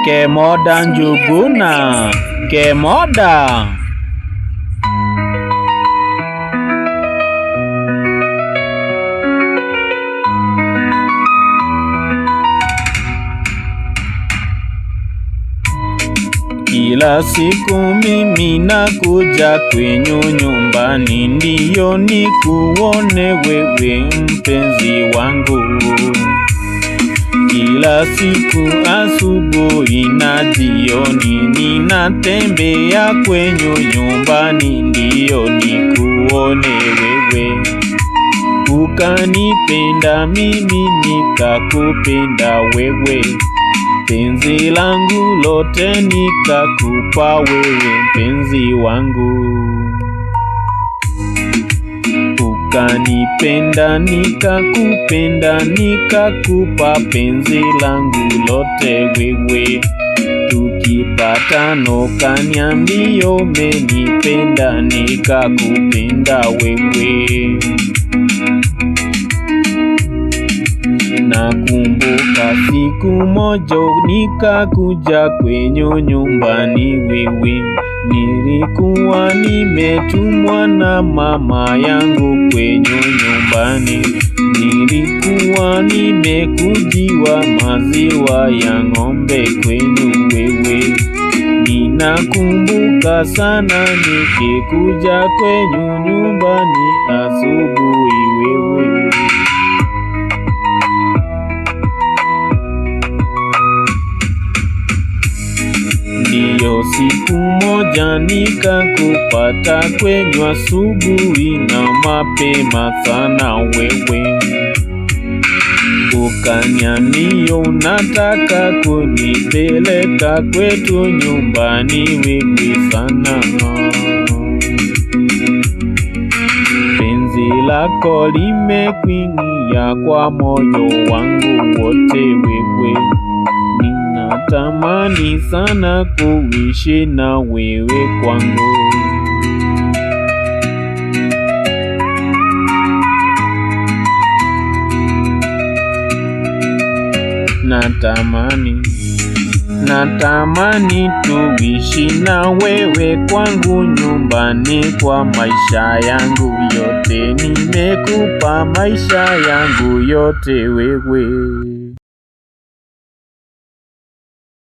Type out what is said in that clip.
Kemoda Njuguna, Kemoda. Kila siku mimi nakuja kwenyu nyumbani, ndiyo nikuone wewe mpenzi wangu. Kila siku asubuhi na jioni ninatembea kwenyu nyumbani, ndiyo nikuone wewe. Ukanipenda mimi nikakupenda wewe, penzi langu lote nikakupa wewe mpenzi wangu. Ukanipenda nikakupenda nikakupa penzi langu lote wewe. Tukipatana kaniambia umenipenda nikakupenda wewe. Nakumbuka siku moja nikakuja kwenyu nyumbani wewe, nilikuwa nimetumwa na mama yangu kwenyu nyumbani. Nilikuwa nimekujiwa maziwa ya ng'ombe kwenyu wewe. Ninakumbuka sana nikikuja kwenyu nyumbani asubuhi wewe. Ndiyo siku moja nikakupata kwenyu asubuhi na mapema sana wewe. Ukaniambia unataka kunipeleka kwetu nyumbani wewe sana. Penzi lako limekuingia kwa moyo wangu wote wewe. Natamani sana kuishi na wewe kwangu. Natamani tuishi na wewe kwangu nyumbani kwa maisha yangu yote. Nimekupa maisha yangu yote wewe.